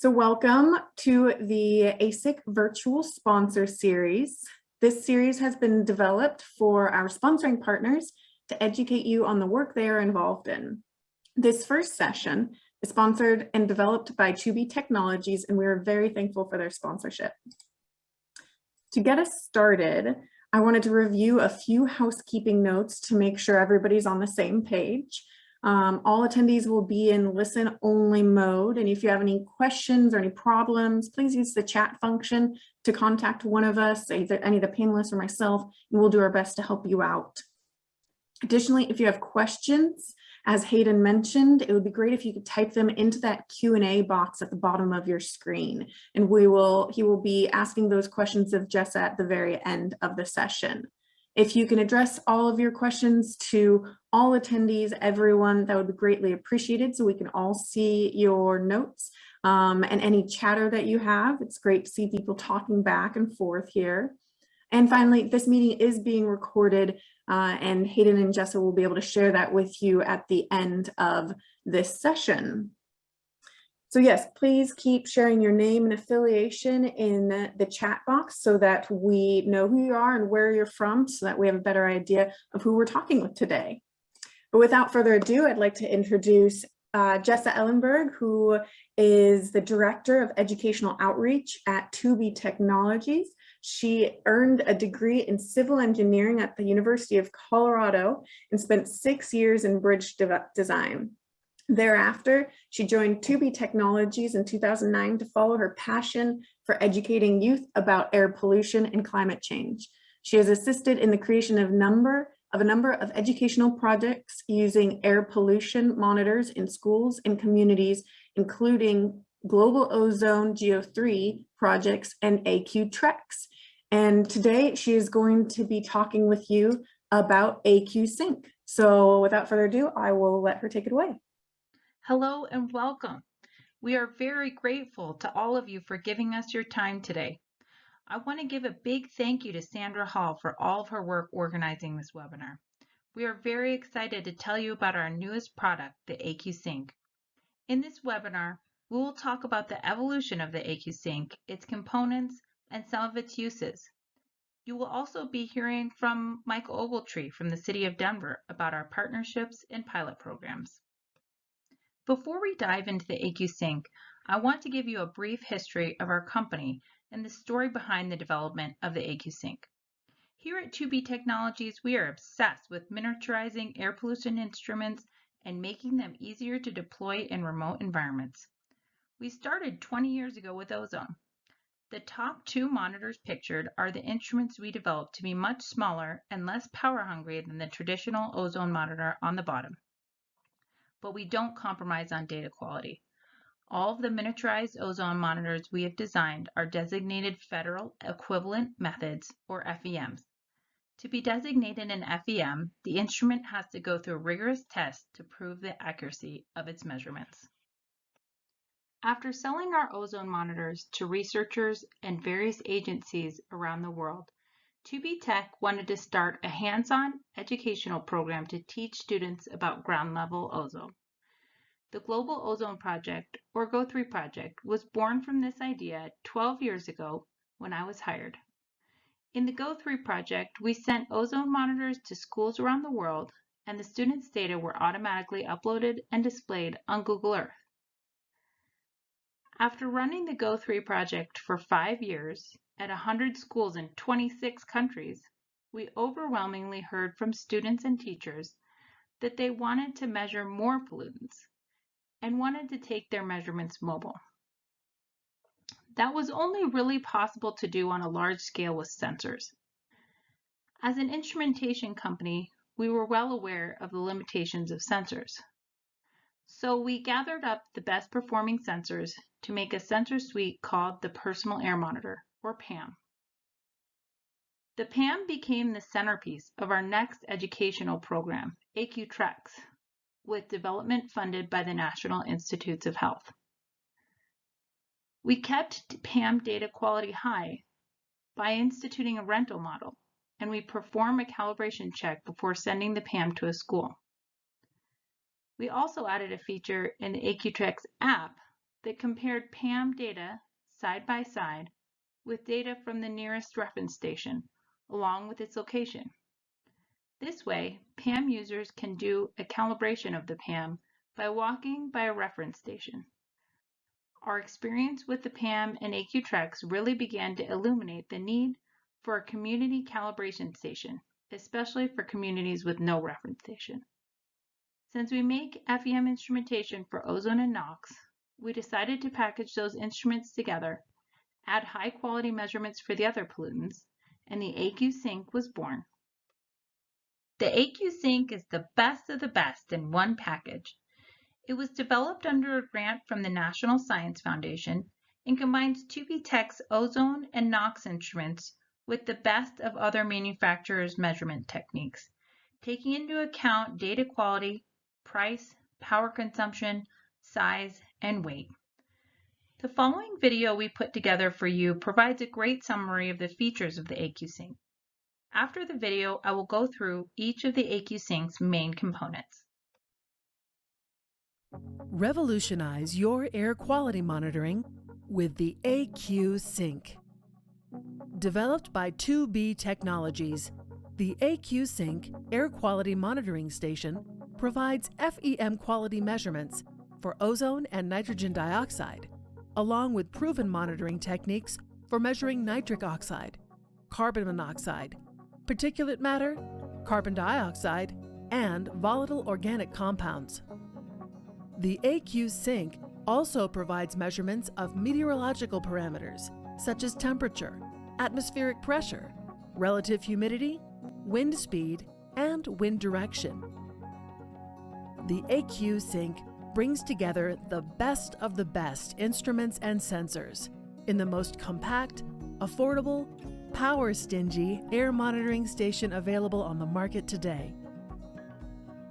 So welcome to the ASIC Virtual Sponsor Series. This series has been developed for our sponsoring partners to educate you on the work they are involved in. This first session is sponsored and developed by 2B Technologies, and we are very thankful for their sponsorship. To get us started, I wanted to review a few housekeeping notes to make sure everybody's on the same page. All attendees will be in listen-only mode, and if you have any questions or any problems, please use the chat function to contact one of us, either any of the panelists or myself, and we'll do our best to help you out. Additionally, if you have questions, as Hayden mentioned, it would be great if you could type them into that Q&A box at the bottom of your screen, and he will be asking those questions of Jessa at the very end of the session. If you can address all of your questions to all attendees, everyone, that would be greatly appreciated so we can all see your notes and any chatter that you have. It's great to see people talking back and forth here. And finally, this meeting is being recorded and Hayden and Jessa will be able to share that with you at the end of this session. So yes, please keep sharing your name and affiliation in the chat box so that we know who you are and where you're from, so that we have a better idea of who we're talking with today. But without further ado, I'd like to introduce Jessa Ellenberg, who is the Director of Educational Outreach at 2B Technologies. She earned a degree in civil engineering at the University of Colorado and spent 6 years in bridge design. Thereafter, she joined 2B Technologies in 2009 to follow her passion for educating youth about air pollution and climate change. She has assisted in the creation of a number of educational projects using air pollution monitors in schools and communities, including Global Ozone GEO3 projects and AQ-TREX. And today she is going to be talking with you about AQ-Sync. So without further ado, I will let her take it away. Hello and welcome. We are very grateful to all of you for giving us your time today. I want to give a big thank you to Sandra Hall for all of her work organizing this webinar. We are very excited to tell you about our newest product, the AQ-Sync. In this webinar, we will talk about the evolution of the AQ-Sync, its components, and some of its uses. You will also be hearing from Michael Ogletree from the City of Denver about our partnerships and pilot programs. Before we dive into the AQ-Sync, I want to give you a brief history of our company and the story behind the development of the AQ-Sync. Here at 2B Technologies, we are obsessed with miniaturizing air pollution instruments and making them easier to deploy in remote environments. We started 20 years ago with ozone. The top two monitors pictured are the instruments we developed to be much smaller and less power hungry than the traditional ozone monitor on the bottom. But we don't compromise on data quality. All of the miniaturized ozone monitors we have designed are designated Federal Equivalent Methods, or FEMs. To be designated an FEM, the instrument has to go through rigorous tests to prove the accuracy of its measurements. After selling our ozone monitors to researchers and various agencies around the world, 2B Tech wanted to start a hands-on educational program to teach students about ground-level ozone. The Global Ozone Project, or GO3 project, was born from this idea 12 years ago when I was hired. In the GO3 project, we sent ozone monitors to schools around the world, and the students' data were automatically uploaded and displayed on Google Earth. After running the GO3 project for 5 years, at 100 schools in 26 countries, we overwhelmingly heard from students and teachers that they wanted to measure more pollutants and wanted to take their measurements mobile. That was only really possible to do on a large scale with sensors. As an instrumentation company, we were well aware of the limitations of sensors. So we gathered up the best performing sensors to make a sensor suite called the Personal Air Monitor, or PAM. The PAM became the centerpiece of our next educational program, AQ-TREX, with development funded by the National Institutes of Health. We kept PAM data quality high by instituting a rental model, and we perform a calibration check before sending the PAM to a school. We also added a feature in the AQ-TREX app that compared PAM data side by side with data from the nearest reference station, along with its location. This way, PAM users can do a calibration of the PAM by walking by a reference station. Our experience with the PAM and AQ-Trex really began to illuminate the need for a community calibration station, especially for communities with no reference station. Since we make FEM instrumentation for ozone and NOx, we decided to package those instruments together, add high-quality measurements for the other pollutants, and the AQ Sync was born. The AQ Sync is the best of the best in one package. It was developed under a grant from the National Science Foundation and combines 2B Tech's ozone and NOx instruments with the best of other manufacturers' measurement techniques, taking into account data quality, price, power consumption, size, and weight. The following video we put together for you provides a great summary of the features of the AQ Sync. After the video, I will go through each of the AQ Sync's main components. Revolutionize your air quality monitoring with the AQ Sync. Developed by 2B Technologies, the AQ Sync Air Quality Monitoring Station provides FEM quality measurements for ozone and nitrogen dioxide, along with proven monitoring techniques for measuring nitric oxide, carbon monoxide, particulate matter, carbon dioxide, and volatile organic compounds. The AQ Sync also provides measurements of meteorological parameters such as temperature, atmospheric pressure, relative humidity, wind speed, and wind direction. The AQ Sync brings together the best of the best instruments and sensors in the most compact, affordable, power-stingy air monitoring station available on the market today.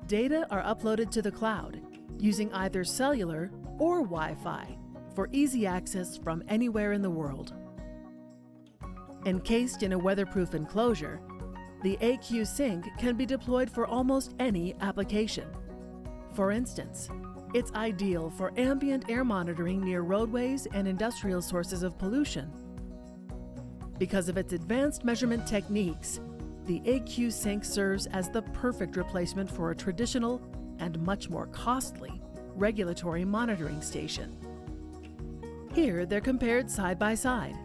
Data are uploaded to the cloud using either cellular or Wi-Fi for easy access from anywhere in the world. Encased in a weatherproof enclosure, the AQ Sync can be deployed for almost any application. For instance, it's ideal for ambient air monitoring near roadways and industrial sources of pollution. Because of its advanced measurement techniques, the AQ Sync serves as the perfect replacement for a traditional and much more costly regulatory monitoring station. Here they're compared side by side.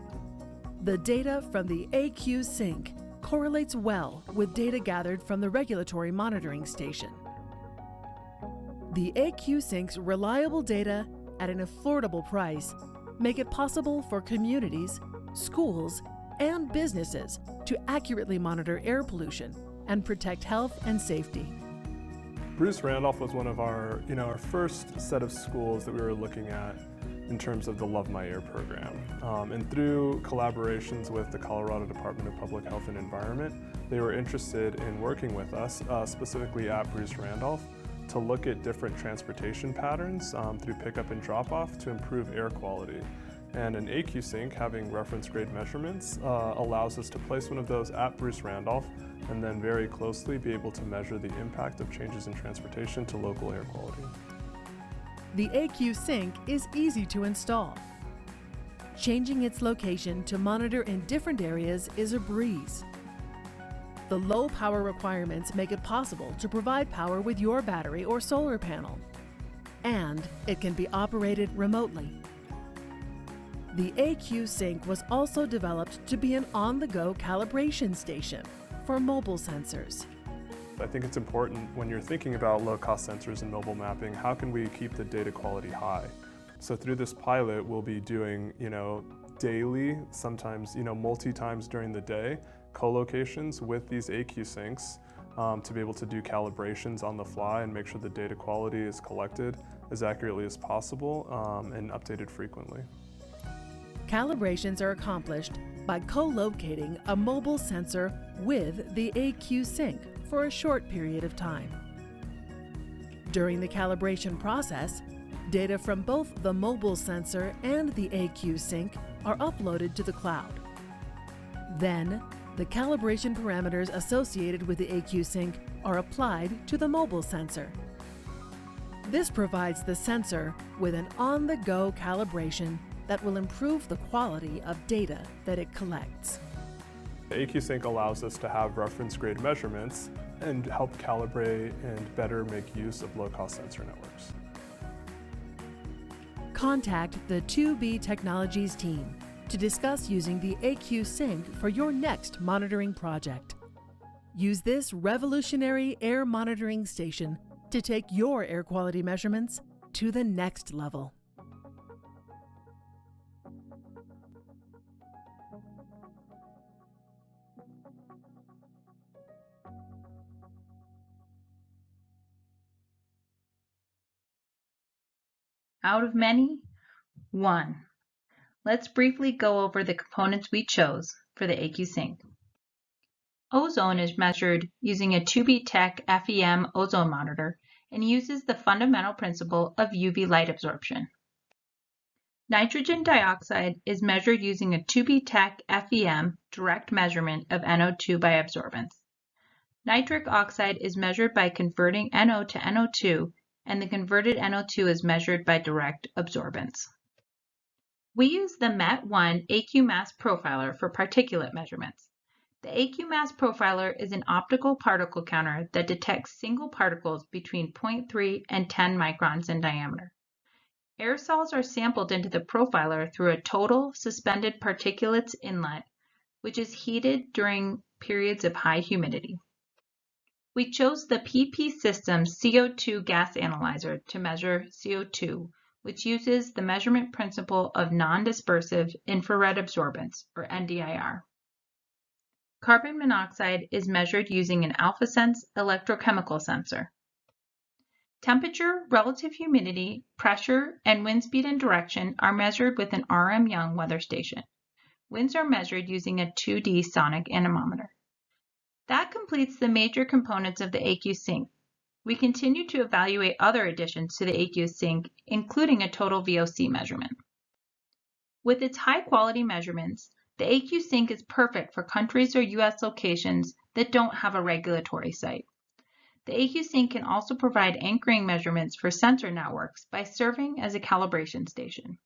The data from the AQ Sync correlates well with data gathered from the regulatory monitoring station. The AQ Sync's reliable data at an affordable price make it possible for communities, schools, and businesses to accurately monitor air pollution and protect health and safety. Bruce Randolph was one of our first set of schools that we were looking at in terms of the Love My Air program. And through collaborations with the Colorado Department of Public Health and Environment, they were interested in working with us, specifically at Bruce Randolph, to look at different transportation patterns through pickup and drop-off to improve air quality. And an AQ Sync, having reference grade measurements, allows us to place one of those at Bruce Randolph and then very closely be able to measure the impact of changes in transportation to local air quality. The AQ Sync is easy to install. Changing its location to monitor in different areas is a breeze. The low power requirements make it possible to provide power with your battery or solar panel. And it can be operated remotely. The AQ Sync was also developed to be an on-the-go calibration station for mobile sensors. I think it's important when you're thinking about low-cost sensors and mobile mapping, how can we keep the data quality high? So through this pilot, we'll be doing, daily, sometimes, multi-times during the day, co-locations with these AQ Syncs to be able to do calibrations on the fly and make sure the data quality is collected as accurately as possible and updated frequently. Calibrations are accomplished by co-locating a mobile sensor with the AQ Sync for a short period of time. During the calibration process, data from both the mobile sensor and the AQ Sync are uploaded to the cloud. Then, the calibration parameters associated with the AQ Sync are applied to the mobile sensor. This provides the sensor with an on-the-go calibration that will improve the quality of data that it collects. AQ-Sync allows us to have reference-grade measurements and help calibrate and better make use of low-cost sensor networks. Contact the 2B Technologies team to discuss using the AQ-Sync for your next monitoring project. Use this revolutionary air monitoring station to take your air quality measurements to the next level. Out of many, one. Let's briefly go over the components we chose for the AQ-Sync. Ozone is measured using a 2B Tech FEM ozone monitor and uses the fundamental principle of UV light absorption. Nitrogen dioxide is measured using a 2B Tech FEM direct measurement of NO2 by absorbance. Nitric oxide is measured by converting NO to NO2, and the converted NO2 is measured by direct absorbance. We use the MET1 AQ Mass Profiler for particulate measurements. The AQ Mass Profiler is an optical particle counter that detects single particles between 0.3 and 10 microns in diameter. Aerosols are sampled into the profiler through a total suspended particulates inlet, which is heated during periods of high humidity. We chose the PP Systems CO2 gas analyzer to measure CO2, which uses the measurement principle of non-dispersive infrared absorbance, or NDIR. Carbon monoxide is measured using an AlphaSense electrochemical sensor. Temperature, relative humidity, pressure, and wind speed and direction are measured with an RM Young weather station. Winds are measured using a 2D sonic anemometer. That completes the major components of the AQ-Sync. We continue to evaluate other additions to the AQ-Sync, including a total VOC measurement. With its high-quality measurements, the AQ-Sync is perfect for countries or U.S. locations that don't have a regulatory site. The AQ-Sync can also provide anchoring measurements for sensor networks by serving as a calibration station.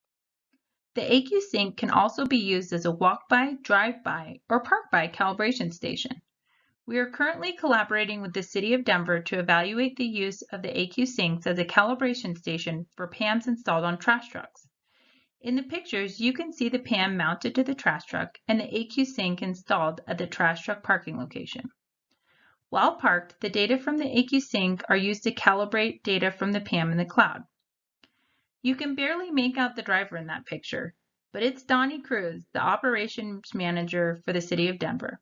The AQ-Sync can also be used as a walk-by, drive-by, or park-by calibration station. We are currently collaborating with the City of Denver to evaluate the use of the AQ-Syncs as a calibration station for PAMs installed on trash trucks. In the pictures, you can see the PAM mounted to the trash truck and the AQ-Sync installed at the trash truck parking location. While parked, the data from the AQ-Sync are used to calibrate data from the PAM in the cloud. You can barely make out the driver in that picture, but it's Donnie Cruz, the operations manager for the City of Denver.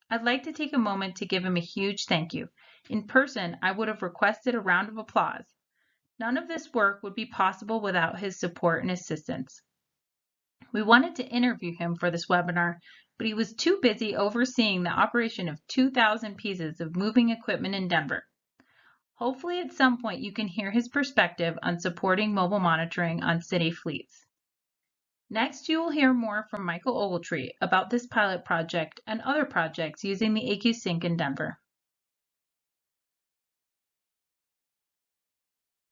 I'd like to take a moment to give him a huge thank you. In person, I would have requested a round of applause. None of this work would be possible without his support and assistance. We wanted to interview him for this webinar, but he was too busy overseeing the operation of 2,000 pieces of moving equipment in Denver. Hopefully at some point you can hear his perspective on supporting mobile monitoring on city fleets. Next, you will hear more from Michael Ogletree about this pilot project and other projects using the AQ-Sync in Denver.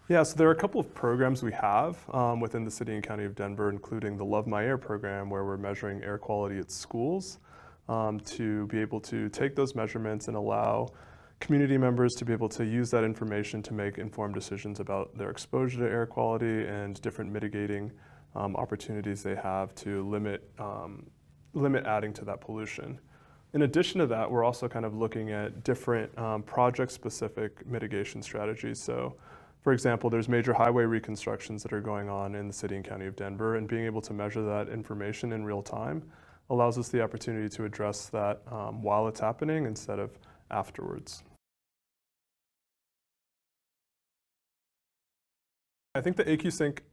Yeah, so there are a couple of programs we have within the City and County of Denver, including the Love My Air program, where we're measuring air quality at schools to be able to take those measurements and allow community members to be able to use that information to make informed decisions about their exposure to air quality and different mitigating opportunities they have to limit adding to that pollution. In addition to that, we're also kind of looking at different project-specific mitigation strategies. So, for example, there's major highway reconstructions that are going on in the City and County of Denver, and being able to measure that information in real time allows us the opportunity to address that while it's happening instead of afterwards. I think the AQ-Sync,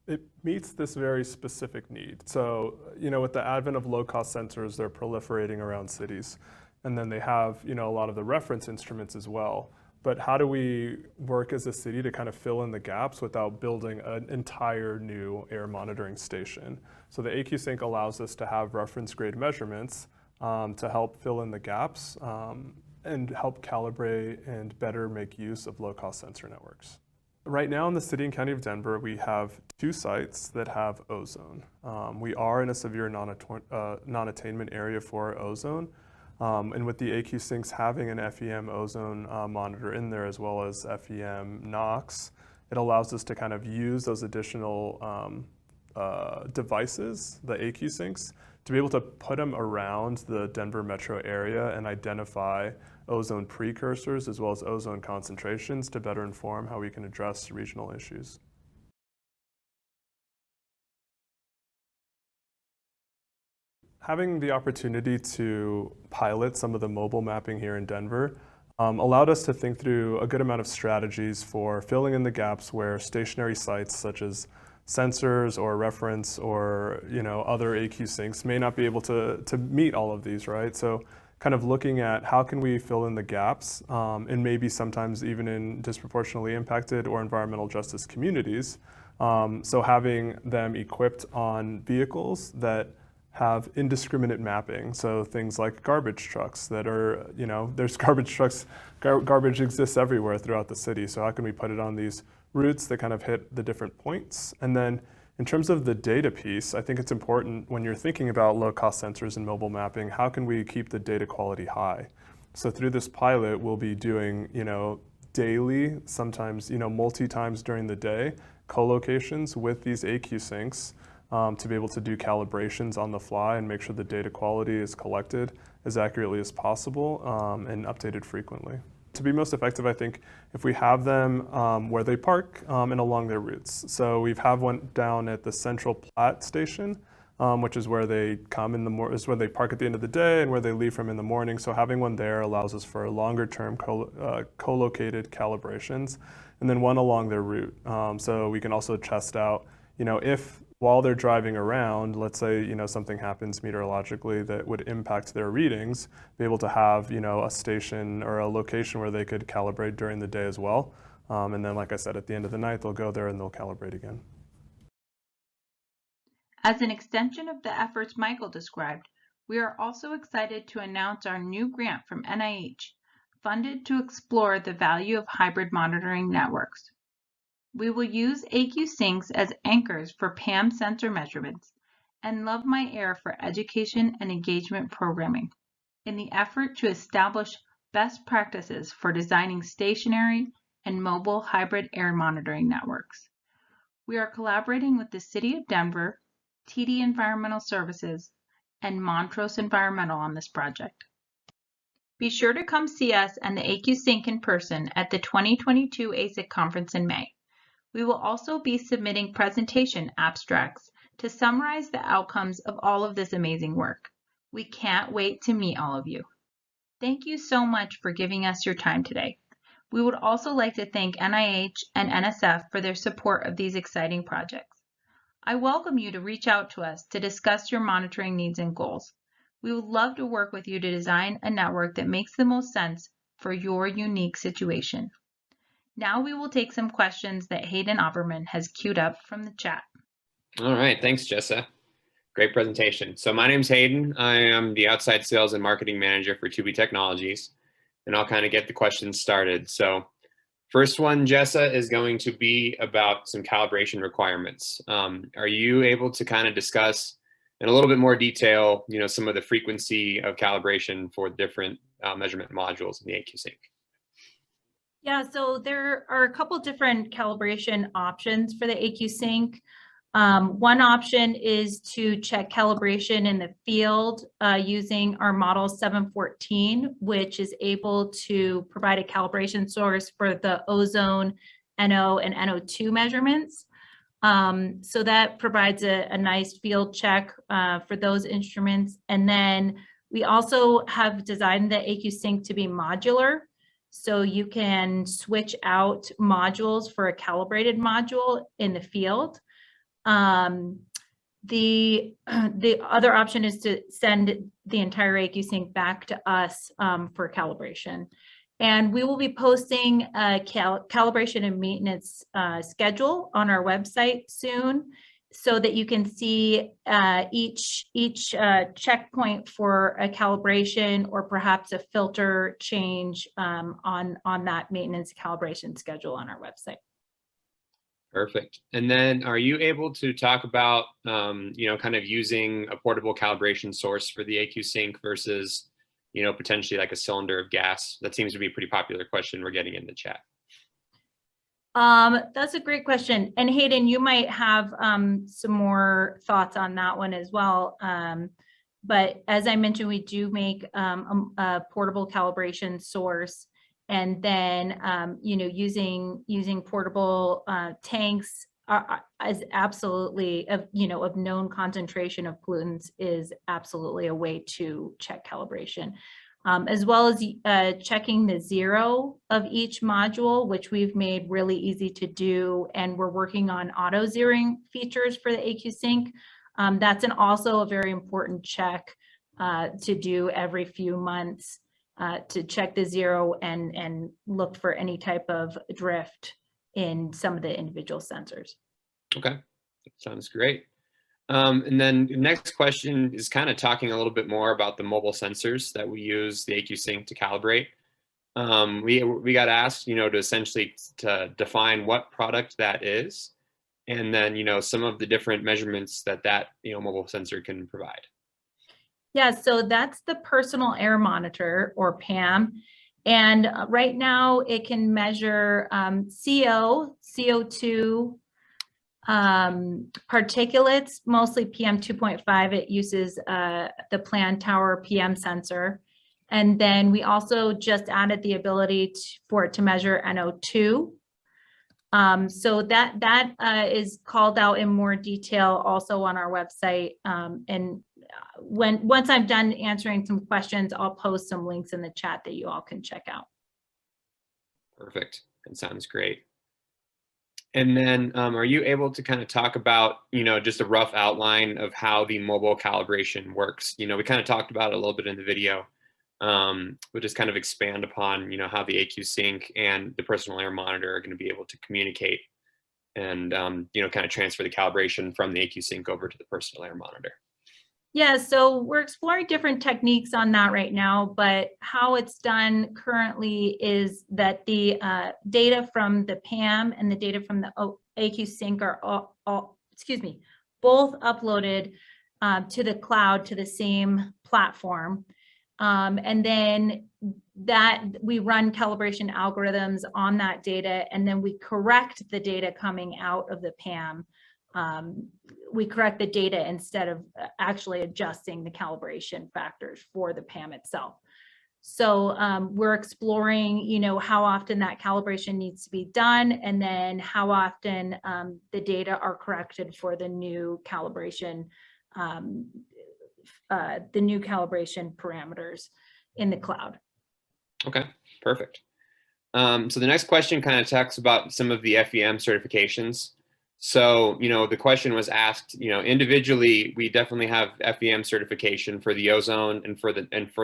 it meets this very specific need. So, with the advent of low-cost sensors, they're proliferating around cities. And then they have, a lot of the reference instruments as well. But how do we work as a city to kind of fill in the gaps without building an entire new air monitoring station? So the AQ-Sync allows us to have reference-grade measurements to help fill in the gaps and help calibrate and better make use of low-cost sensor networks. Right now in the city and county of Denver, we have 2 sites that have ozone. We are in a severe non-attainment area for ozone. And with the AQ Sinks having an FEM ozone monitor in there as well as FEM NOx, it allows us to kind of use those additional devices, the AQ Sinks, to be able to put them around the Denver metro area and identify ozone precursors as well as ozone concentrations to better inform how we can address regional issues. Having the opportunity to pilot some of the mobile mapping here in Denver allowed us to think through a good amount of strategies for filling in the gaps where stationary sites such as sensors or reference or other AQ Sinks may not be able to meet all of these, right? So kind of looking at how can we fill in the gaps and maybe sometimes even in disproportionately impacted or environmental justice communities. So having them equipped on vehicles that have indiscriminate mapping. So things like garbage trucks that are, there's garbage trucks, garbage exists everywhere throughout the city. So how can we put it on these routes that kind of hit the different points? And then in terms of the data piece, I think it's important when you're thinking about low-cost sensors and mobile mapping, how can we keep the data quality high? So through this pilot, we'll be doing, daily, sometimes, multi-times during the day, co-locations with these AQ Sinks to be able to do calibrations on the fly and make sure the data quality is collected as accurately as possible and updated frequently. To be most effective, I think if we have them where they park and along their routes. So we have one down at the Central Platte station, which is where they come in the is where they park at the end of the day and where they leave from in the morning. So having one there allows us for longer term co-located calibrations, and then one along their route. So we can also test out, if while they're driving around, let's say, something happens meteorologically that would impact their readings, be able to have, a station or a location where they could calibrate during the day as well. And then, like I said, at the end of the night, they'll go there and they'll calibrate again. As an extension of the efforts Michael described, we are also excited to announce our new grant from NIH, funded to explore the value of hybrid monitoring networks. We will use AQ Sinks as anchors for PAM sensor measurements and Love My Air for education and engagement programming in the effort to establish best practices for designing stationary and mobile hybrid air monitoring networks. We are collaborating with the City of Denver, TD Environmental Services, and Montrose Environmental on this project. Be sure to come see us and the AQ Sink in person at the 2022 ASIC conference in May. We will also be submitting presentation abstracts to summarize the outcomes of all of this amazing work. We can't wait to meet all of you. Thank you so much for giving us your time today. We would also like to thank NIH and NSF for their support of these exciting projects. I welcome you to reach out to us to discuss your monitoring needs and goals. We would love to work with you to design a network that makes the most sense for your unique situation. Now we will take some questions that Hayden Opperman has queued up from the chat. All right, thanks, Jessa. Great presentation. So my name's Hayden. I am the outside sales and marketing manager for 2B Technologies, and I'll kind of get the questions started. So first one, Jessa, is going to be about some calibration requirements. Are you able to kind of discuss in a little bit more detail, some of the frequency of calibration for different measurement modules in the AQ Sync? Yeah, so there are a couple different calibration options for the AQ Sync. One option is to check calibration in the field using our model 714, which is able to provide a calibration source for the ozone, NO, and NO2 measurements. So that provides a nice field check for those instruments. And then we also have designed the AQ Sync to be modular. So you can switch out modules for a calibrated module in the field. The other option is to send the entire AQ Sync back to us for calibration. And we will be posting a calibration and maintenance schedule on our website soon, so that you can see each checkpoint for a calibration or perhaps a filter change on that maintenance calibration schedule on our website. Perfect. And then are you able to talk about, kind of using a portable calibration source for the AQ Sync versus, potentially like a cylinder of gas? That seems to be a pretty popular question we're getting in the chat. That's a great question. And Hayden, you might have some more thoughts on that one as well. But as I mentioned, we do make a portable calibration source, and then using portable tanks is absolutely of known concentration of pollutants is absolutely a way to check calibration. As well as checking the zero of each module, which we've made really easy to do. And we're working on auto zeroing features for the AQ Sync. That's also a very important check to do every few months to check the zero and look for any type of drift in some of the individual sensors. Okay, that sounds great. And then the next question is kind of talking a little bit more about the mobile sensors that we use the AQ Sync to calibrate. We got asked, to essentially to define what product that is, and then, some of the different measurements that mobile sensor can provide. Yeah, so that's the personal air monitor, or PAM. And right now it can measure CO2, particulates, mostly PM 2.5. It uses the Plantower PM sensor. And then we also just added the ability for it to measure NO2. So that is called out in more detail also on our website. And once I'm done answering some questions, I'll post some links in the chat that you all can check out. Perfect. That sounds great. And then are you able to kind of talk about, just a rough outline of how the mobile calibration works? We kind of talked about it a little bit in the video. We'll just kind of expand upon, how the AQ Sync and the personal air monitor are going to be able to communicate and, kind of transfer the calibration from the AQ Sync over to the personal air monitor. Yeah, so we're exploring different techniques on that right now, but how it's done currently is that the data from the PAM and the data from the AQ Sync are both uploaded to the cloud to the same platform. And then that we run calibration algorithms on that data, and then we correct the data coming out of the PAM. We correct the data instead of actually adjusting the calibration factors for the PAM itself. So we're exploring, how often that calibration needs to be done, and then how often the data are corrected for the new calibration, parameters in the cloud. Okay, perfect. So the next question kind of talks about some of the FEM certifications. So, the question was asked, individually, we definitely have FEM certification for the ozone and for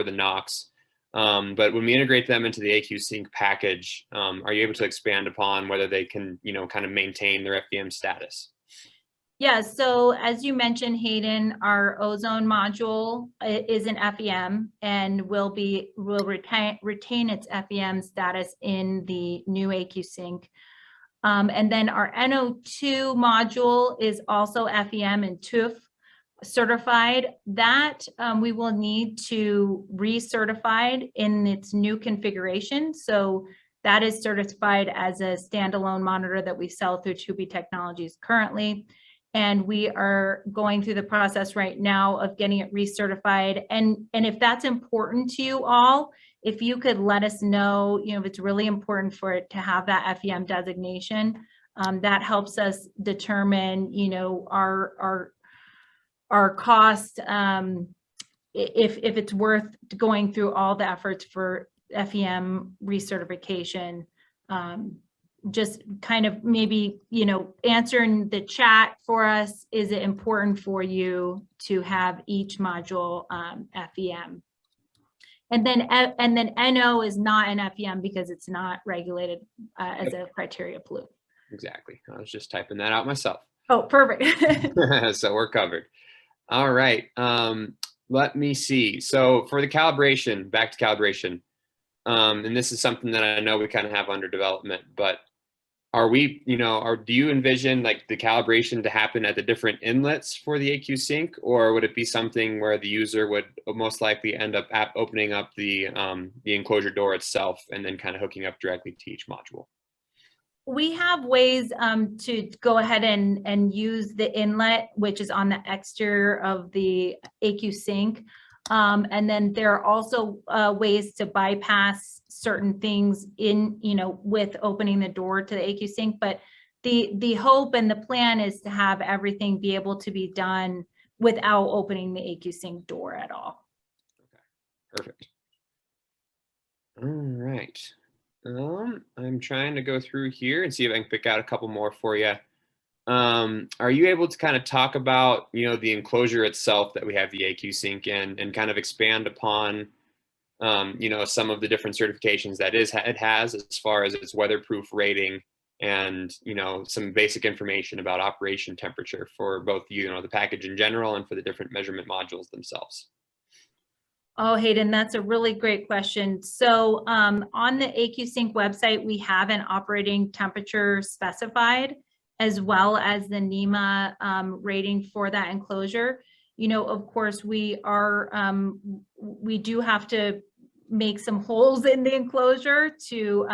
the NOx. But when we integrate them into the AQ Sync package, are you able to expand upon whether they can, kind of maintain their FEM status? Yeah, so as you mentioned, Hayden, our ozone module is an FEM and will retain its FEM status in the new AQ Sync. And then our NO2 module is also FEM and TÜV certified. That we will need to recertified in its new configuration. So that is certified as a standalone monitor that we sell through 2B Technologies currently. And we are going through the process right now of getting it recertified. And if that's important to you all, if you could let us know, if it's really important for it to have that FEM designation, that helps us determine, our cost, if it's worth going through all the efforts for FEM recertification. Just kind of maybe, answering the chat for us, is it important for you to have each module FEM? And then NO is not an FEM because it's not regulated as a criteria pollutant. Exactly. I was just typing that out myself. Oh, perfect. So we're covered. All right. Let me see. So for the calibration, back to calibration, and this is something that I know we kind of have under development, but are we, or do you envision like the calibration to happen at the different inlets for the AQ Sync, or would it be something where the user would most likely end up opening up the enclosure door itself and then kind of hooking up directly to each module? We have ways to go ahead and use the inlet, which is on the exterior of the AQ Sync. And then there are also ways to bypass certain things in, with opening the door to the AQ Sync. But the hope and the plan is to have everything be able to be done without opening the AQ Sync door at all. Okay, perfect. All right. I'm trying to go through here and see if I can pick out a couple more for you. Are you able to kind of talk about, the enclosure itself that we have the AQ Sync in, and kind of expand upon, some of the different certifications that it has as far as its weatherproof rating and, some basic information about operation temperature for both, the package in general and for the different measurement modules themselves? Oh, Hayden, that's a really great question. So on the AQ Sync website, we have an operating temperature specified, as well as the NEMA rating for that enclosure. Of course, we do have to make some holes in the enclosure to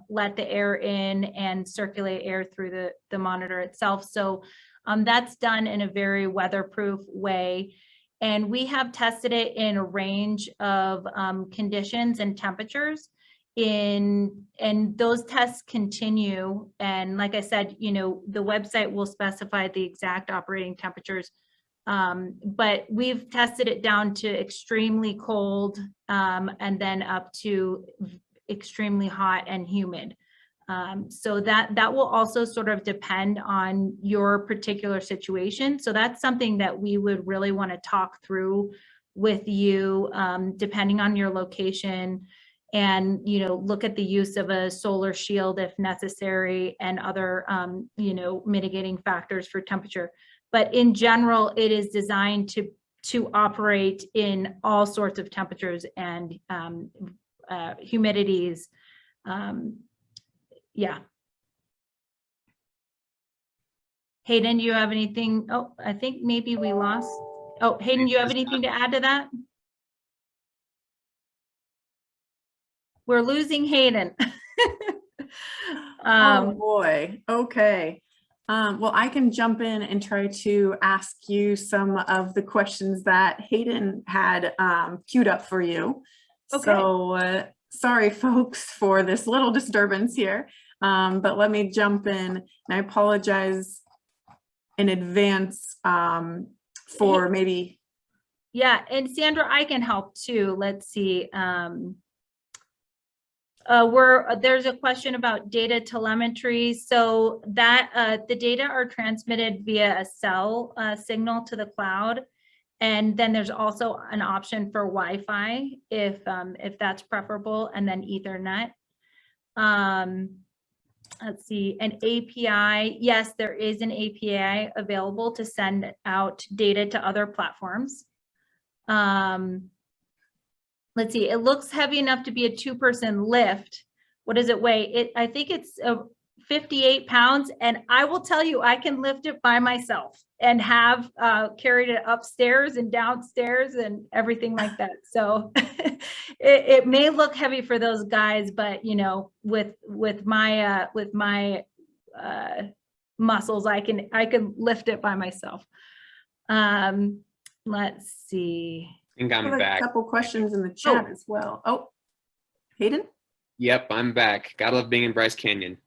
let the air in and circulate air through the monitor itself. So that's done in a very weatherproof way. And we have tested it in a range of conditions and temperatures. And those tests continue. And like I said, the website will specify the exact operating temperatures. But we've tested it down to extremely cold and then up to extremely hot and humid. So that will also sort of depend on your particular situation. So that's something that we would really want to talk through with you, depending on your location, and look at the use of a solar shield if necessary, and other mitigating factors for temperature. But in general, it is designed to operate in all sorts of temperatures and humidities. Yeah. Hayden, do you have anything? Oh, I think maybe we lost. Oh, Hayden, do you have anything to add to that? We're losing Hayden. Oh boy. Okay. Well, I can jump in and try to ask you some of the questions that Hayden had queued up for you. Okay. So sorry, folks, for this little disturbance here. But let me jump in, and I apologize in advance for maybe. Yeah, and Sandra, I can help too. Let's see. There's a question about data telemetry. So that the data are transmitted via a cell signal to the cloud. And then there's also an option for Wi-Fi if that's preferable, and then Ethernet. Let's see, an API. Yes, there is an API available to send out data to other platforms. Let's see, it looks heavy enough to be a 2-person lift. What does it weigh? I think it's 58 pounds, and I will tell you, I can lift it by myself and have carried it upstairs and downstairs and everything like that. So it may look heavy for those guys, but with my muscles, I can lift it by myself. Let's see. I think I'm back. A couple questions in the chat as well. Oh, Hayden? Yep, I'm back. Gotta love being in Bryce Canyon.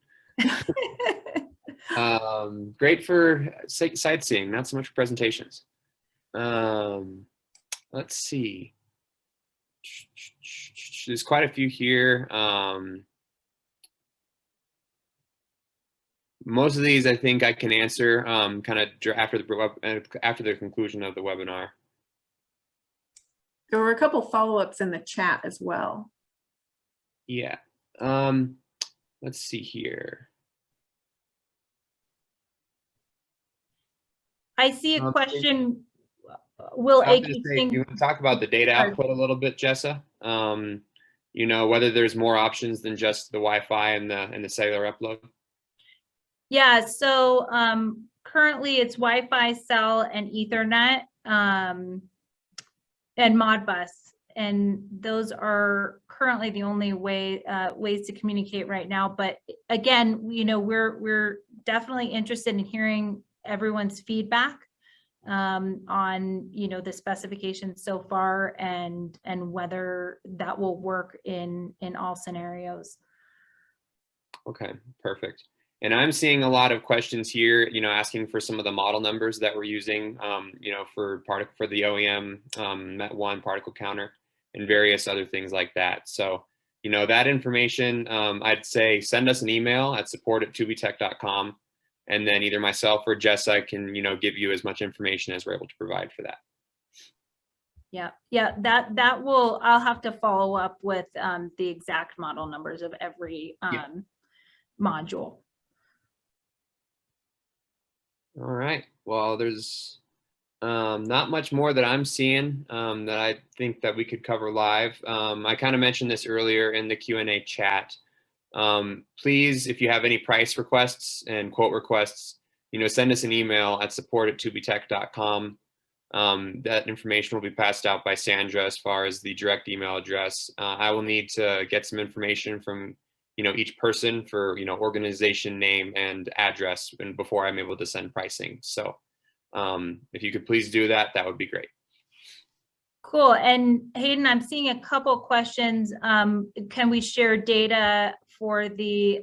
Great for sightseeing, not so much for presentations. Let's see. There's quite a few here. Most of these I think I can answer kind of after the conclusion of the webinar. There were a couple follow-ups in the chat as well. Yeah. Let's see here. I see a question. Will AQ Sync? You want to talk about the data output a little bit, Jessa? Whether there's more options than just the Wi-Fi and the cellular upload. Yeah, so currently it's Wi-Fi, cell, and Ethernet, and Modbus. And those are currently the only ways to communicate right now. But again, we're definitely interested in hearing everyone's feedback on the specifications so far and whether that will work in all scenarios. Okay, perfect. And I'm seeing a lot of questions here, asking for some of the model numbers that we're using, for the OEM MET1 particle counter and various other things like that. So, that information, I'd say send us an email at support@2btech.com, and then either myself or Jessa can, give you as much information as we're able to provide for that. Yeah, I'll have to follow up with the exact model numbers of every module. All right. Well, there's not much more that I'm seeing that I think that we could cover live. I kind of mentioned this earlier in the Q&A chat. Please, if you have any price requests and quote requests, send us an email at support@2btech.com. That information will be passed out by Sandra as far as the direct email address. I will need to get some information from each person for organization name and address, and before I'm able to send pricing. So if you could please do that, that would be great. Cool. And Hayden, I'm seeing a couple questions. Can we share data for the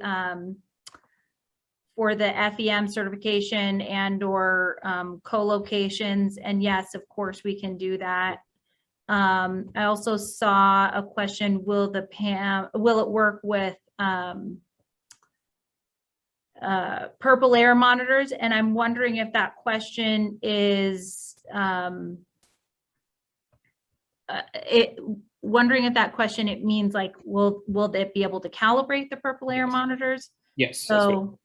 FEM certification and/or co-locations? And yes, of course, we can do that. I also saw a question: will it work with Purple Air monitors? And I'm wondering if that question is it means like will it be able to calibrate the Purple Air monitors? Yes. So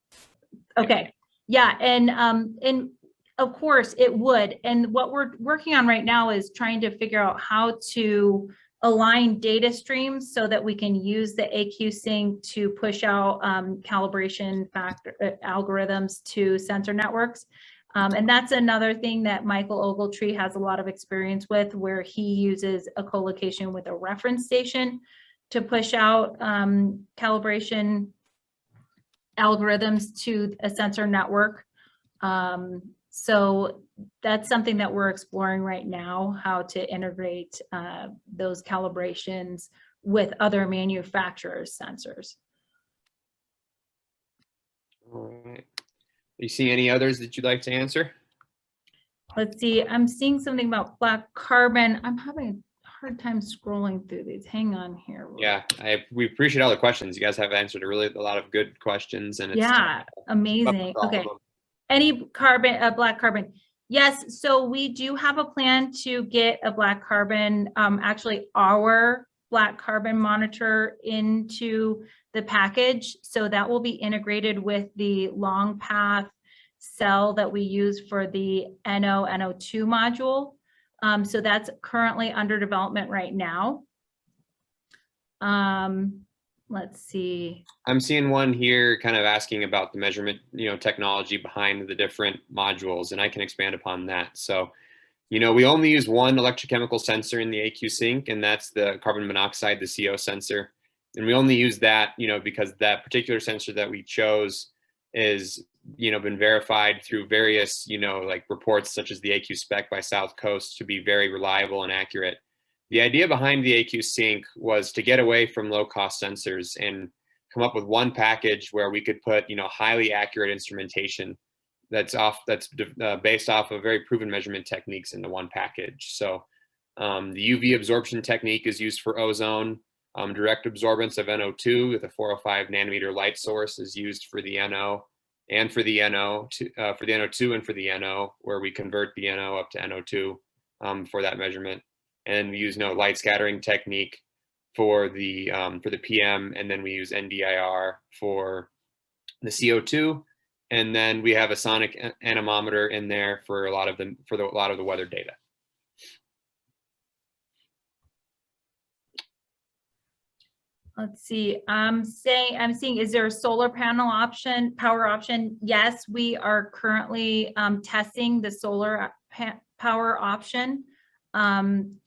okay, yeah, and of course it would. And what we're working on right now is trying to figure out how to align data streams so that we can use the AQ Sync to push out calibration factor algorithms to sensor networks. And that's another thing that Michael Ogletree has a lot of experience with, where he uses a co-location with a reference station to push out calibration algorithms to a sensor network. So that's something that we're exploring right now, how to integrate those calibrations with other manufacturers' sensors. All right. Do you see any others that you'd like to answer? Let's see, I'm seeing something about black carbon. I'm having a hard time scrolling through these. Hang on here. Yeah, we appreciate all the questions. You guys have answered a lot of good questions, and it's amazing. Okay. Any carbon, black carbon? Yes. So we do have a plan to get a black carbon, actually our black carbon monitor into the package. So that will be integrated with the long path cell that we use for the NO2 module. So that's currently under development right now. Let's see. I'm seeing one here kind of asking about the measurement, technology behind the different modules, and I can expand upon that. So, we only use one electrochemical sensor in the AQ Sync, and that's the carbon monoxide, the CO sensor. And we only use that, because that particular sensor that we chose is, been verified through various, like reports such as the AQ Spec by South Coast to be very reliable and accurate. The idea behind the AQ Sync was to get away from low-cost sensors and come up with one package where we could put, highly accurate instrumentation that's based off of very proven measurement techniques into one package. So the UV absorption technique is used for ozone. Direct absorbance of NO2 with a 405 nanometer light source is used for the NO and for the for the NO2 and for the NO, where we convert the NO up to NO2 for that measurement. And we use light scattering technique for the PM, and then we use NDIR for the CO2, and then we have a sonic anemometer in there for a lot of the weather data. let's see, I'm seeing, is there a solar panel option, power option? Yes, we are currently testing the solar power option. In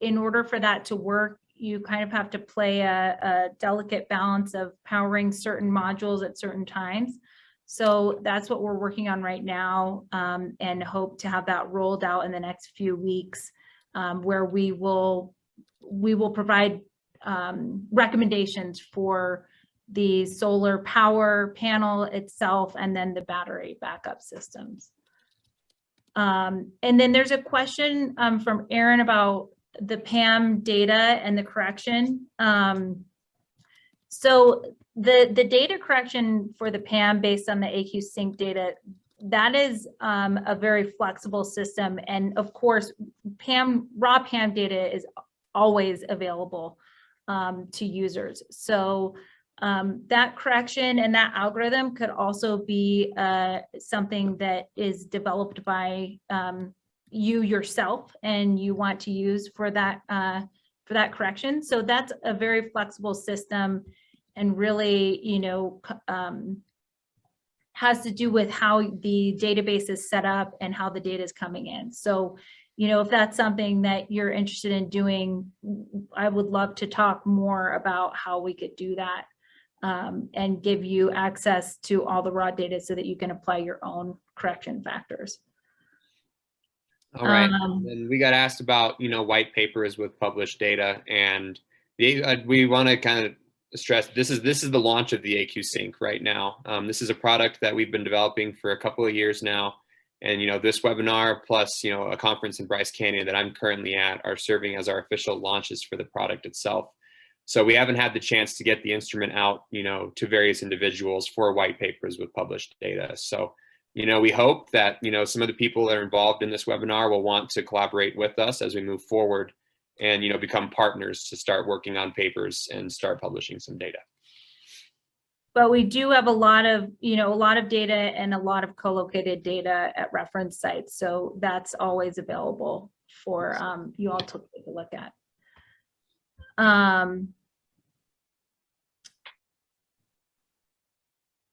order for that to work, you kind of have to play a delicate balance of powering certain modules at certain times. So that's what we're working on right now, and hope to have that rolled out in the next few weeks, where we will provide recommendations for the solar power panel itself and then the battery backup systems. And then there's a question from Aaron about the PAM data and the correction. So the data correction for the PAM based on the AQ Sync data, that is a very flexible system. And of course, raw PAM data is always available to users. So that correction and that algorithm could also be something that is developed by you yourself and you want to use for that correction. So that's a very flexible system, and really, has to do with how the database is set up and how the data is coming in. So, if that's something that you're interested in doing, I would love to talk more about how we could do that, and give you access to all the raw data so that you can apply your own correction factors. All right. And we got asked about, white papers with published data, and we want to kind of stress this is the launch of the AQ Sync right now. This is a product that we've been developing for a couple of years now. And, this webinar plus, a conference in Bryce Canyon that I'm currently at are serving as our official launches for the product itself. So we haven't had the chance to get the instrument out, to various individuals for white papers with published data. So, we hope that, some of the people that are involved in this webinar will want to collaborate with us as we move forward and, become partners to start working on papers and start publishing some data. But we do have a lot of data and a lot of co-located data at reference sites. So that's always available for you all to take a look at.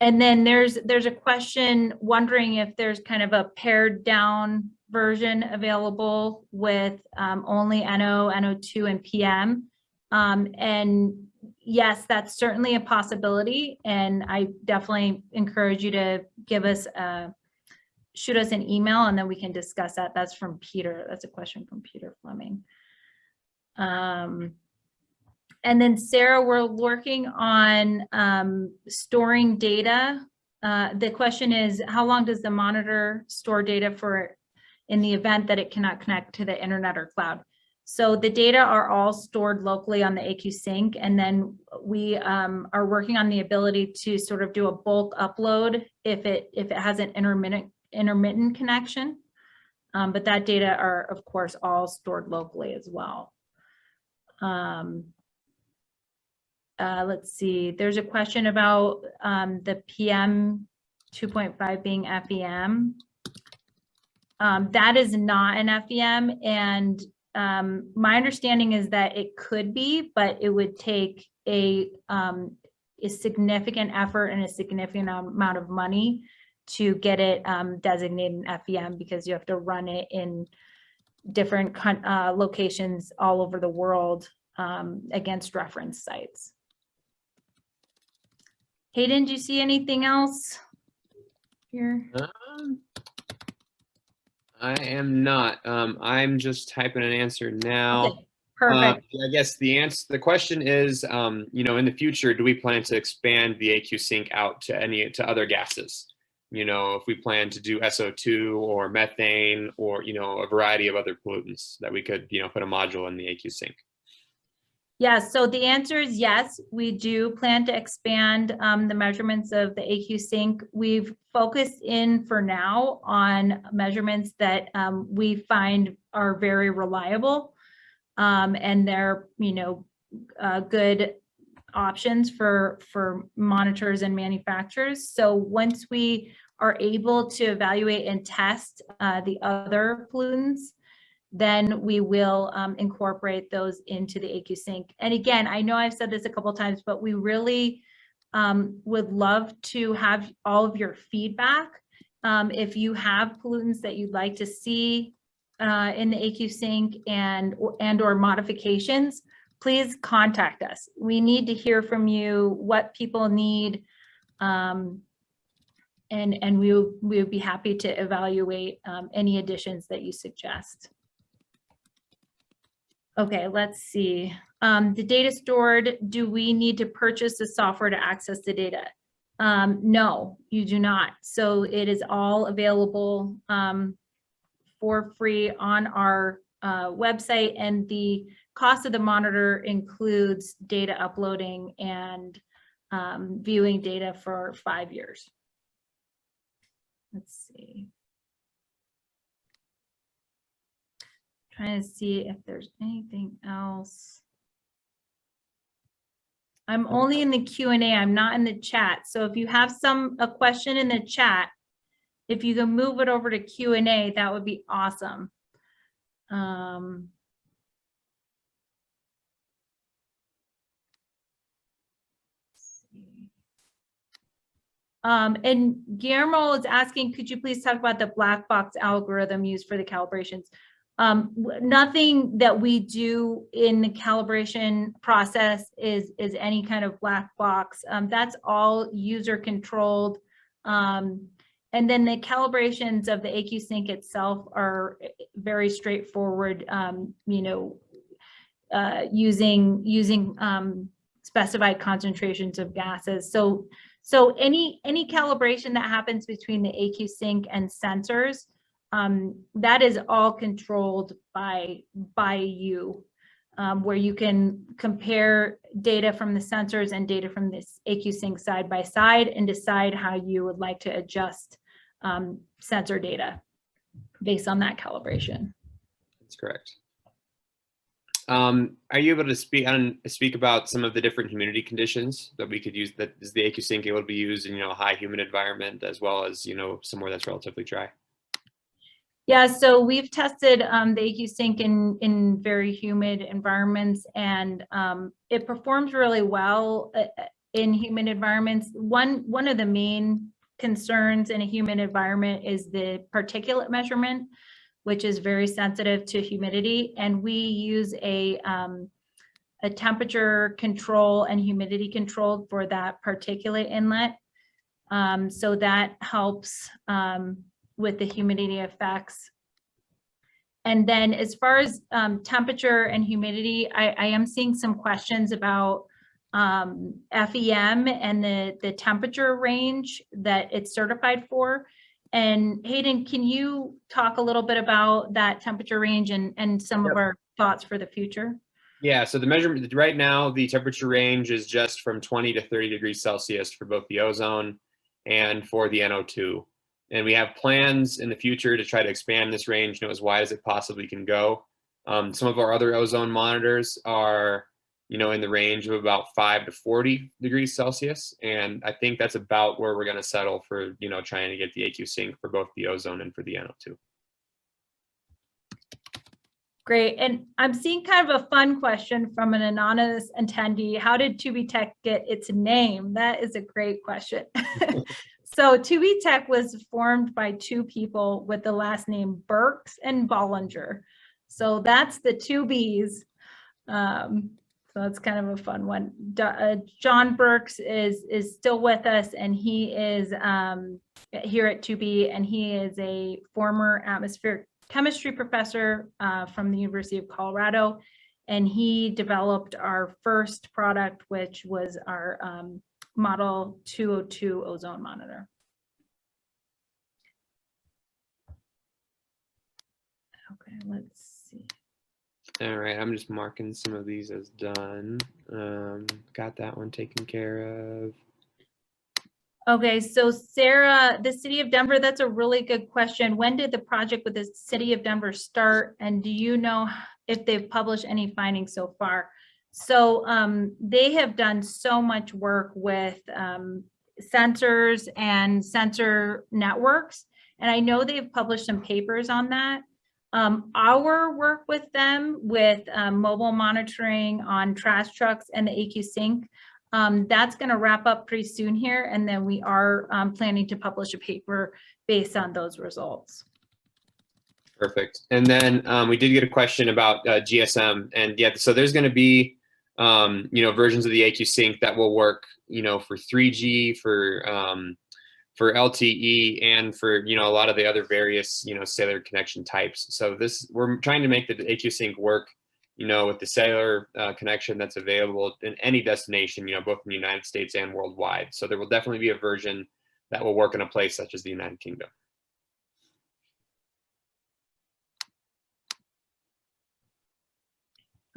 And then there's a question wondering if there's kind of a pared down version available with only NO, NO2, and PM. And yes, that's certainly a possibility. And I definitely encourage you to shoot us an email, and then we can discuss that. That's from Peter. That's a question from Peter Fleming. And then Sarah, we're working on storing data. The question is, how long does the monitor store data for in the event that it cannot connect to the internet or cloud? So the data are all stored locally on the AQ Sync, and then we are working on the ability to sort of do a bulk upload if it has an intermittent connection. But that data are, of course, all stored locally as well. Let's see, there's a question about the PM 2.5 being FEM. That is not an FEM, and my understanding is that it could be, but it would take a significant effort and a significant amount of money to get it designated an FEM, because you have to run it in different locations all over the world against reference sites. Hayden, do you see anything else here? I am not. I'm just typing an answer now. Okay, perfect. I guess the question is, in the future, do we plan to expand the AQ Sync out to other gases? If we plan to do SO2 or methane or, a variety of other pollutants that we could, put a module in the AQ Sync. Yeah, so the answer is yes, we do plan to expand the measurements of the AQ Sync. We've focused in for now on measurements that we find are very reliable, and they're, good options for monitors and manufacturers. So once we are able to evaluate and test the other pollutants, then we will incorporate those into the AQ Sync. And again, I know I've said this a couple of times, but we really would love to have all of your feedback. If you have pollutants that you'd like to see in the AQ Sync and/or modifications, please contact us. We need to hear from you what people need, and we would be happy to evaluate any additions that you suggest. Okay, let's see. The data stored, do we need to purchase the software to access the data? No, you do not. So it is all available for free on our website, and the cost of the monitor includes data uploading and viewing data for 5 years. Let's see. Trying to see if there's anything else. I'm only in the Q&A, I'm not in the chat. So if you have a question in the chat, if you can move it over to Q&A, that would be awesome. And Guillermo is asking, could you please talk about the black box algorithm used for the calibrations? Nothing that we do in the calibration process is any kind of black box. That's all user controlled. And then the calibrations of the AQ Sync itself are very straightforward, you know, using specified concentrations of gases. So any calibration that happens between the AQ Sync and sensors, that is all controlled by you, where you can compare data from the sensors and data from this AQ Sync side by side and decide how you would like to adjust sensor data based on that calibration. That's correct. Are you able to speak about some of the different humidity conditions that we could use? That is the AQ Sync able to be used in, you know, a high humid environment as well as, you know, somewhere that's relatively dry? Yeah, so we've tested the AQ Sync in very humid environments, and it performs really well in humid environments. One of the main concerns in a humid environment is the particulate measurement, which is very sensitive to humidity, and we use a temperature control and humidity control for that particulate inlet. So that helps with the humidity effects. And then as far as temperature and humidity, I am seeing some questions about FEM and the temperature range that it's certified for. And Hayden, can you talk a little bit about that temperature range and some of our thoughts for the future? Yeah, so the measurement right now, the temperature range is just from 20 to 30 degrees Celsius for both the ozone and for the NO2. And we have plans in the future to try to expand this range, you know, as wide as it possibly can go. Some of our other ozone monitors are, you know, in the range of about 5 to 40 degrees Celsius. And I think that's about where we're going to settle for, you know, trying to get the AQ Sync for both the ozone and for the NO2. Great. And I'm seeing kind of a fun question from an anonymous attendee. How did 2B Tech get its name? That is a great question. So 2B Tech was formed by two people with the last name Burks and Bollinger. So that's the two Bs. So that's kind of a fun one. John Burks is still with us, and he is here at 2B, and he is a former atmospheric chemistry professor from the University of Colorado, and he developed our first product, which was our Model 202 ozone monitor. Okay, let's see. All right, I'm just marking some of these as done. Got that one taken care of. Okay, so Sarah, the City of Denver, that's a really good question. When did the project with the City of Denver start? And do you know if they've published any findings so far? So they have done so much work with sensors and sensor networks. And I know they've published some papers on that. Our work with them with mobile monitoring on trash trucks and the AQ Sync, that's going to wrap up pretty soon here. And then we are planning to publish a paper based on those results. Perfect. And then we did get a question about GSM, and yeah, so there's going to be versions of the AQ Sync that will work, for 3G, for LTE, and for a lot of the other various cellular connection types. So we're trying to make the AQ Sync work, with the cellular connection that's available in any destination, both in the United States and worldwide. So there will definitely be a version that will work in a place such as the United Kingdom.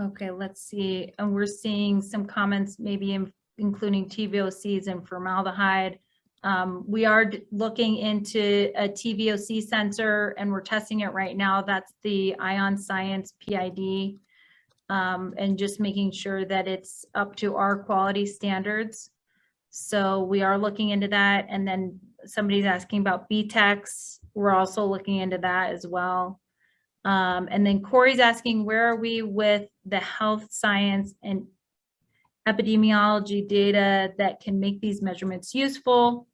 Okay, let's see. And we're seeing some comments, maybe including TVOCs and formaldehyde. We are looking into a TVOC sensor, and we're testing it right now. That's the Ion Science PID, and just making sure that it's up to our quality standards. So we are looking into that. And then somebody's asking about BTEX. We're also looking into that as well. And then Corey's asking, where are we with the health science and epidemiology data that can make these measurements useful?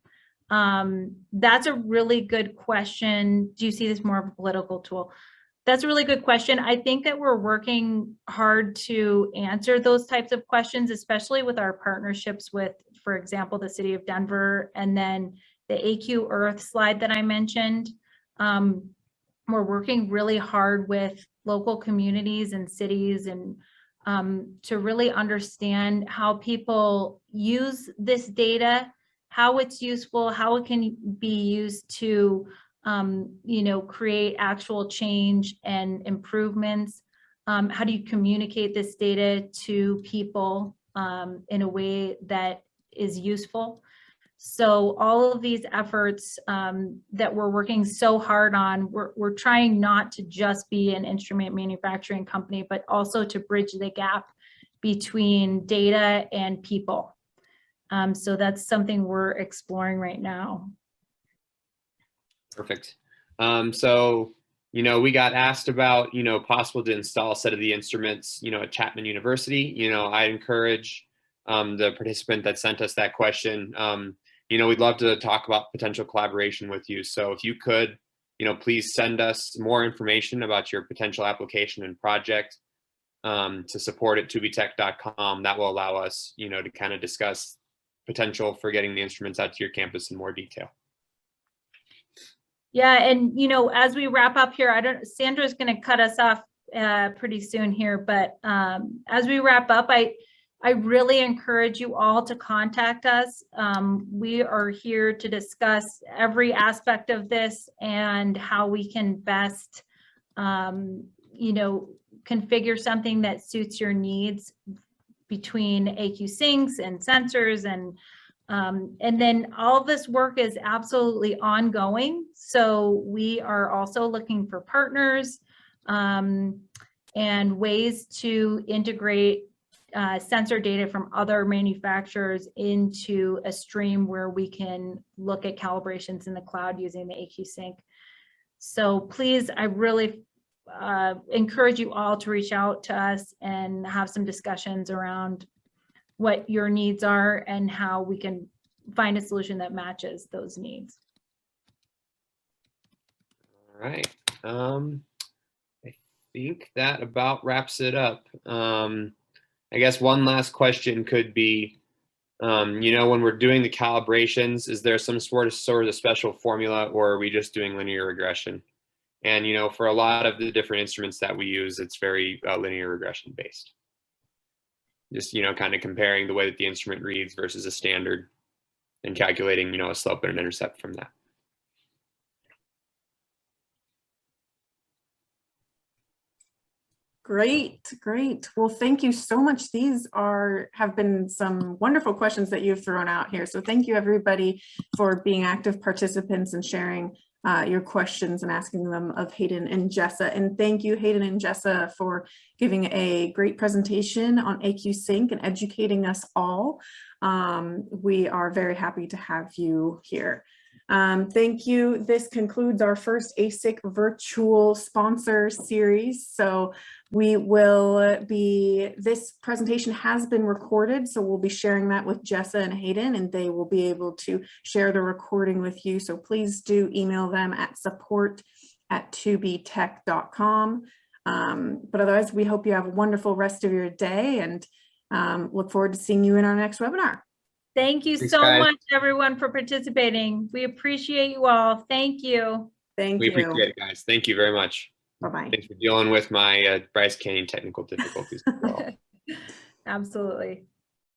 That's a really good question. Do you see this more of a political tool? That's a really good question. I think that we're working hard to answer those types of questions, especially with our partnerships with, for example, the city of Denver, and then the AQ Earth slide that I mentioned. We're working really hard with local communities and cities, and to really understand how people use this data, how it's useful, how it can be used to create actual change and improvements. How do you communicate this data to people in a way that is useful? So all of these efforts that we're working so hard on, we're trying not to just be an instrument manufacturing company, but also to bridge the gap between data and people. So that's something we're exploring right now. Perfect. So, we got asked about, possible to install a set of the instruments, at Chapman University. I encourage the participant that sent us that question, we'd love to talk about potential collaboration with you. So if you could, please send us more information about your potential application and project to support at tubitech.com. That will allow us, to kind of discuss potential for getting the instruments out to your campus in more detail. Yeah, and as we wrap up here, Sandra's going to cut us off pretty soon here, but as we wrap up, I really encourage you all to contact us. We are here to discuss every aspect of this and how we can best, configure something that suits your needs between AQ Syncs and sensors, and then all of this work is absolutely ongoing. So we are also looking for partners and ways to integrate sensor data from other manufacturers into a stream where we can look at calibrations in the cloud using the AQ Sync. So please, I really encourage you all to reach out to us and have some discussions around what your needs are and how we can find a solution that matches those needs. All right. I think that about wraps it up. I guess one last question could be, when we're doing the calibrations, is there some sort of special formula, or are we just doing linear regression? And, for a lot of the different instruments that we use, it's very linear regression based. Just, kind of comparing the way that the instrument reads versus a standard and calculating, a slope and an intercept from that. Great. Well, thank you so much. These have been some wonderful questions that you've thrown out here. So thank you everybody for being active participants and sharing your questions and asking them of Hayden and Jessa. And thank you, Hayden and Jessa, for giving a great presentation on AQ Sync and educating us all. We are very happy to have you here. Thank you. This concludes our first ASIC virtual sponsor series. So this presentation has been recorded, so we'll be sharing that with Jessa and Hayden, and they will be able to share the recording with you. So please do email them at support@2btech.com. But otherwise, we hope you have a wonderful rest of your day, and look forward to seeing you in our next webinar. Thank you Thanks, so guys. much, everyone, for participating. We appreciate you all. Thank you. Thank We you. appreciate it, guys. Thank you very much. Bye-bye. Thanks for dealing with my Bryce Canyon technical difficulties as well. Absolutely.